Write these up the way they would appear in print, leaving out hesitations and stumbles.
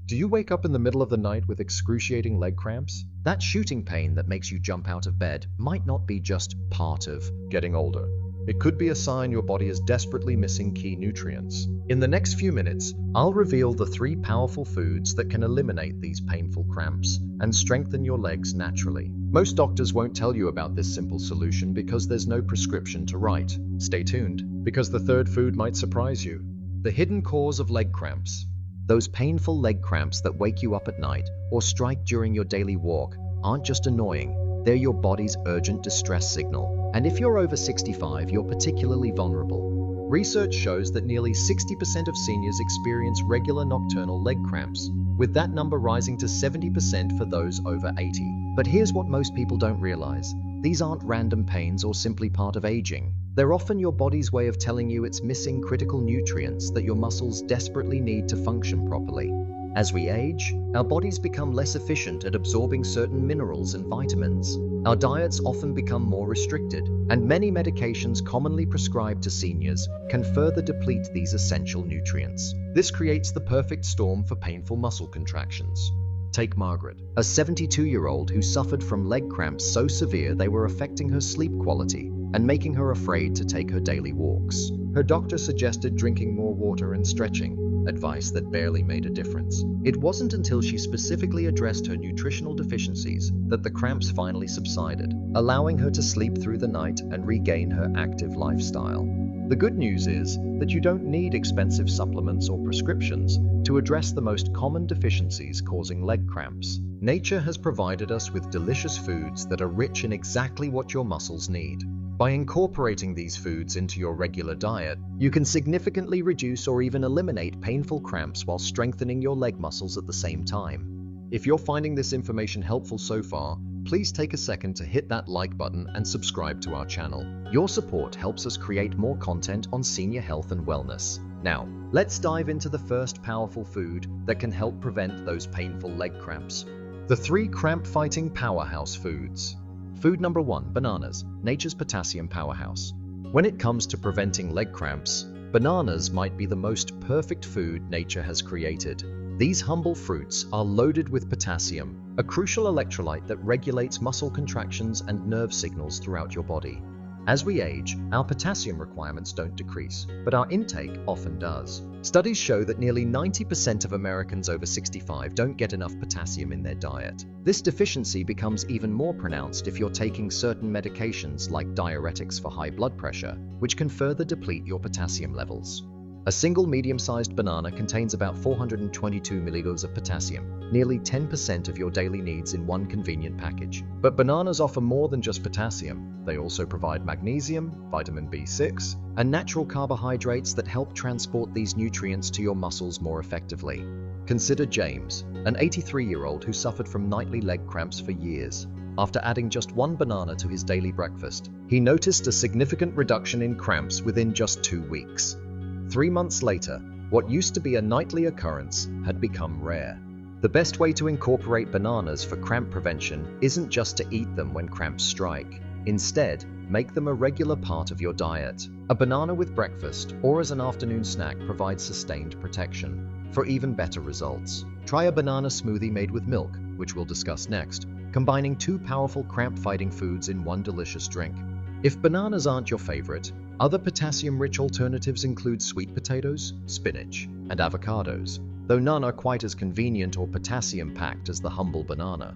Do you wake up in the middle of the night with excruciating leg cramps? That shooting pain that makes you jump out of bed might not be just part of getting older. It could be a sign your body is desperately missing key nutrients. In the next few minutes, I'll reveal the 3 powerful foods that can eliminate these painful cramps and strengthen your legs naturally. Most doctors won't tell you about this simple solution because there's no prescription to write. Stay tuned, because the third food might surprise you. The hidden cause of leg cramps. Those painful leg cramps that wake you up at night or strike during your daily walk aren't just annoying, they're your body's urgent distress signal. And if you're over 65, you're particularly vulnerable. Research shows that nearly 60% of seniors experience regular nocturnal leg cramps, with that number rising to 70% for those over 80. But here's what most people don't realize. These aren't random pains or simply part of aging. They're often your body's way of telling you it's missing critical nutrients that your muscles desperately need to function properly. As we age, our bodies become less efficient at absorbing certain minerals and vitamins. Our diets often become more restricted, and many medications commonly prescribed to seniors can further deplete these essential nutrients. This creates the perfect storm for painful muscle contractions. Take Margaret, a 72-year-old who suffered from leg cramps so severe they were affecting her sleep quality and making her afraid to take her daily walks. Her doctor suggested drinking more water and stretching, advice that barely made a difference. It wasn't until she specifically addressed her nutritional deficiencies that the cramps finally subsided, allowing her to sleep through the night and regain her active lifestyle. The good news is that you don't need expensive supplements or prescriptions to address the most common deficiencies causing leg cramps. Nature has provided us with delicious foods that are rich in exactly what your muscles need. By incorporating these foods into your regular diet, you can significantly reduce or even eliminate painful cramps while strengthening your leg muscles at the same time. If you're finding this information helpful so far, please take a second to hit that like button and subscribe to our channel. Your support helps us create more content on senior health and wellness. Now, let's dive into the first powerful food that can help prevent those painful leg cramps. The 3 cramp-fighting powerhouse foods. Food number 1, bananas, nature's potassium powerhouse. When it comes to preventing leg cramps, bananas might be the most perfect food nature has created. These humble fruits are loaded with potassium, a crucial electrolyte that regulates muscle contractions and nerve signals throughout your body. As we age, our potassium requirements don't decrease, but our intake often does. Studies show that nearly 90% of Americans over 65 don't get enough potassium in their diet. This deficiency becomes even more pronounced if you're taking certain medications like diuretics for high blood pressure, which can further deplete your potassium levels. A single medium-sized banana contains about 422 milligrams of potassium, nearly 10% of your daily needs in one convenient package. But bananas offer more than just potassium. They also provide magnesium, vitamin B6, and natural carbohydrates that help transport these nutrients to your muscles more effectively. Consider James, an 83-year-old who suffered from nightly leg cramps for years. After adding just 1 banana to his daily breakfast, he noticed a significant reduction in cramps within just 2 weeks. 3 months later, what used to be a nightly occurrence had become rare. The best way to incorporate bananas for cramp prevention isn't just to eat them when cramps strike. Instead, make them a regular part of your diet. A banana with breakfast or as an afternoon snack provides sustained protection. For even better results, try a banana smoothie made with milk, which we'll discuss next, combining 2 powerful cramp-fighting foods in one delicious drink. If bananas aren't your favorite, other potassium-rich alternatives include sweet potatoes, spinach, and avocados, though none are quite as convenient or potassium-packed as the humble banana.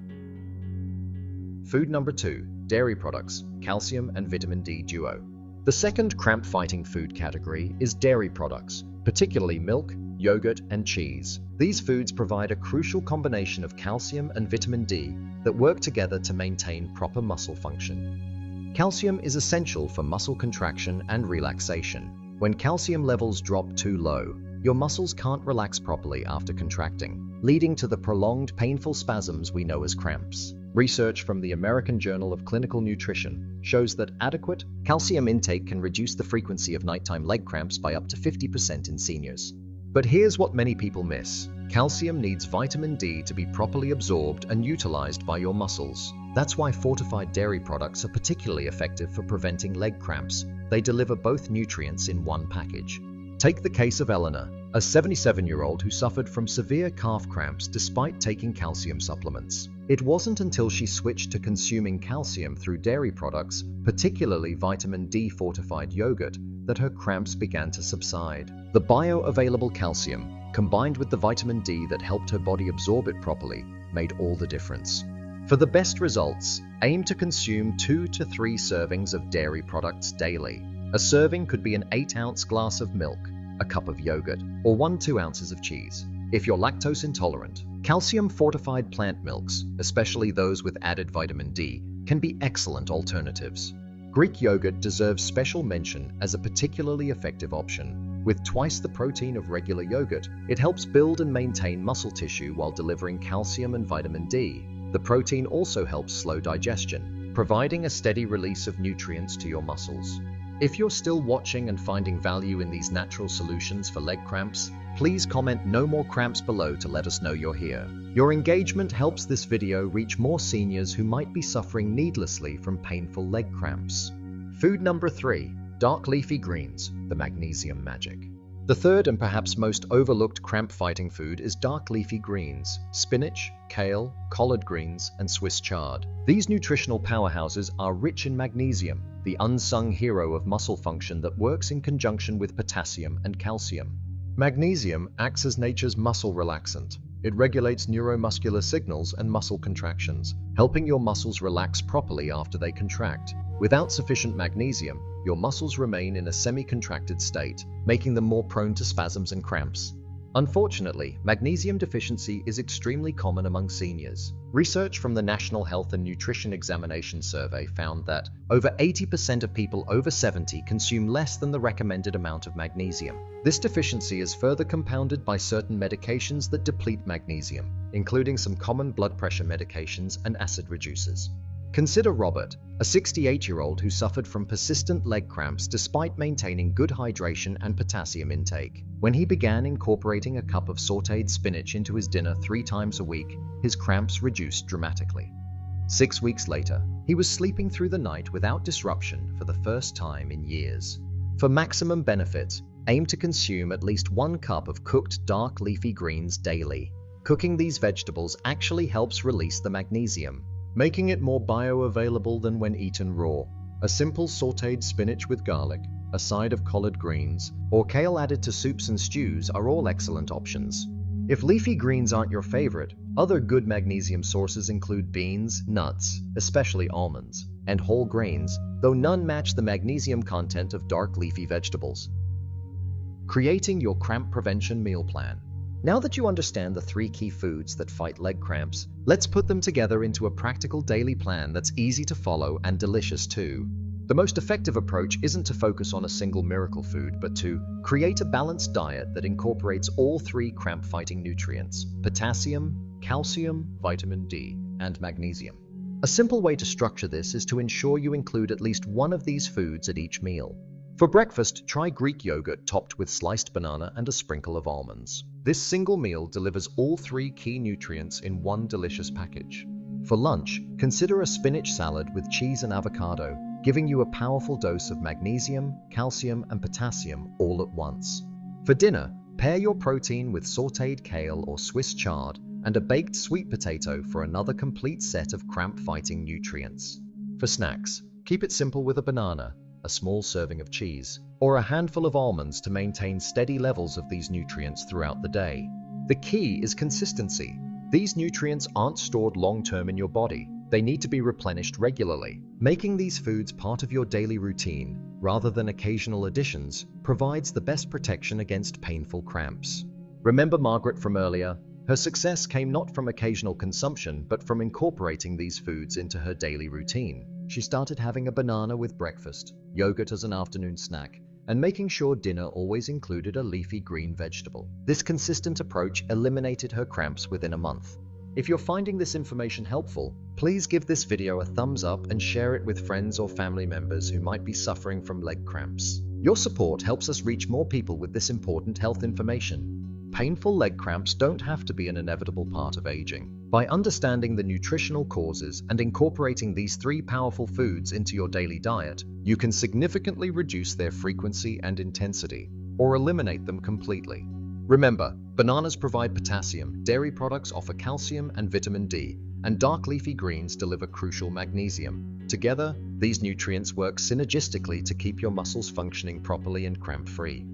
Food number 2, dairy products, calcium and vitamin D duo. The second cramp-fighting food category is dairy products, particularly milk, yogurt, and cheese. These foods provide a crucial combination of calcium and vitamin D that work together to maintain proper muscle function. Calcium is essential for muscle contraction and relaxation. When calcium levels drop too low, your muscles can't relax properly after contracting, leading to the prolonged painful spasms we know as cramps. Research from the American Journal of Clinical Nutrition shows that adequate calcium intake can reduce the frequency of nighttime leg cramps by up to 50% in seniors. But here's what many people miss. Calcium needs vitamin D to be properly absorbed and utilized by your muscles. That's why fortified dairy products are particularly effective for preventing leg cramps. They deliver both nutrients in one package. Take the case of Eleanor, a 77-year-old who suffered from severe calf cramps despite taking calcium supplements. It wasn't until she switched to consuming calcium through dairy products, particularly vitamin D fortified yogurt, that her cramps began to subside. The bioavailable calcium, combined with the vitamin D that helped her body absorb it properly, made all the difference. For the best results, aim to consume 2 to 3 servings of dairy products daily. A serving could be an 8-ounce glass of milk, a cup of yogurt, or 1-2 ounces of cheese. If you're lactose intolerant, calcium-fortified plant milks, especially those with added vitamin D, can be excellent alternatives. Greek yogurt deserves special mention as a particularly effective option. With twice the protein of regular yogurt, it helps build and maintain muscle tissue while delivering calcium and vitamin D. The protein also helps slow digestion, providing a steady release of nutrients to your muscles. If you're still watching and finding value in these natural solutions for leg cramps, please comment "No more cramps" below to let us know you're here. Your engagement helps this video reach more seniors who might be suffering needlessly from painful leg cramps. Food number 3. Dark leafy greens, the magnesium magic. The third and perhaps most overlooked cramp-fighting food is dark leafy greens, spinach, kale, collard greens, and Swiss chard. These nutritional powerhouses are rich in magnesium, the unsung hero of muscle function that works in conjunction with potassium and calcium. Magnesium acts as nature's muscle relaxant. It regulates neuromuscular signals and muscle contractions, helping your muscles relax properly after they contract. Without sufficient magnesium, your muscles remain in a semi-contracted state, making them more prone to spasms and cramps. Unfortunately, magnesium deficiency is extremely common among seniors. Research from the National Health and Nutrition Examination Survey found that over 80% of people over 70 consume less than the recommended amount of magnesium. This deficiency is further compounded by certain medications that deplete magnesium, including some common blood pressure medications and acid reducers. Consider Robert, a 68-year-old who suffered from persistent leg cramps despite maintaining good hydration and potassium intake. When he began incorporating a cup of sautéed spinach into his dinner 3 times a week, his cramps reduced dramatically. 6 weeks later, he was sleeping through the night without disruption for the first time in years. For maximum benefit, aim to consume at least 1 cup of cooked dark leafy greens daily. Cooking these vegetables actually helps release the magnesium, making it more bioavailable than when eaten raw. A simple sautéed spinach with garlic, a side of collard greens, or kale added to soups and stews are all excellent options. If leafy greens aren't your favorite, other good magnesium sources include beans, nuts, especially almonds, and whole grains, though none match the magnesium content of dark leafy vegetables. Creating your cramp prevention meal plan. Now that you understand the 3 key foods that fight leg cramps, let's put them together into a practical daily plan that's easy to follow and delicious too. The most effective approach isn't to focus on a single miracle food, but to create a balanced diet that incorporates all 3 cramp-fighting nutrients: potassium, calcium, vitamin D, and magnesium. A simple way to structure this is to ensure you include at least one of these foods at each meal. For breakfast, try Greek yogurt topped with sliced banana and a sprinkle of almonds. This single meal delivers all 3 key nutrients in one delicious package. For lunch, consider a spinach salad with cheese and avocado, giving you a powerful dose of magnesium, calcium, and potassium all at once. For dinner, pair your protein with sautéed kale or Swiss chard and a baked sweet potato for another complete set of cramp-fighting nutrients. For snacks, keep it simple with a banana, a small serving of cheese, or a handful of almonds to maintain steady levels of these nutrients throughout the day. The key is consistency. These nutrients aren't stored long-term in your body. They need to be replenished regularly. Making these foods part of your daily routine, rather than occasional additions, provides the best protection against painful cramps. Remember Margaret from earlier? Her success came not from occasional consumption, but from incorporating these foods into her daily routine. She started having a banana with breakfast, yogurt as an afternoon snack, and making sure dinner always included a leafy green vegetable. This consistent approach eliminated her cramps within a month. If you're finding this information helpful, please give this video a thumbs up and share it with friends or family members who might be suffering from leg cramps. Your support helps us reach more people with this important health information. Painful leg cramps don't have to be an inevitable part of aging. By understanding the nutritional causes and incorporating these 3 powerful foods into your daily diet, you can significantly reduce their frequency and intensity. or eliminate them completely. Remember, bananas provide potassium, dairy products offer calcium and vitamin D, and dark leafy greens deliver crucial magnesium. Together, these nutrients work synergistically to keep your muscles functioning properly and cramp-free.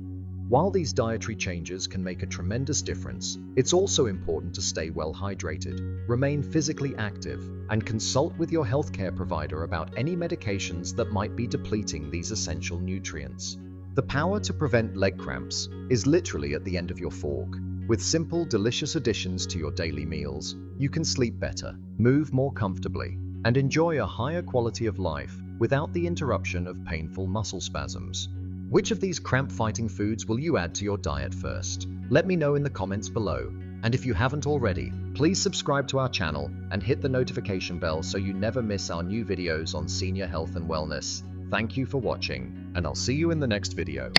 While these dietary changes can make a tremendous difference, it's also important to stay well hydrated, remain physically active, and consult with your healthcare provider about any medications that might be depleting these essential nutrients. The power to prevent leg cramps is literally at the end of your fork. With simple, delicious additions to your daily meals, you can sleep better, move more comfortably, and enjoy a higher quality of life without the interruption of painful muscle spasms. Which of these cramp-fighting foods will you add to your diet first? Let me know in the comments below. And if you haven't already, please subscribe to our channel and hit the notification bell so you never miss our new videos on senior health and wellness. Thank you for watching, and I'll see you in the next video.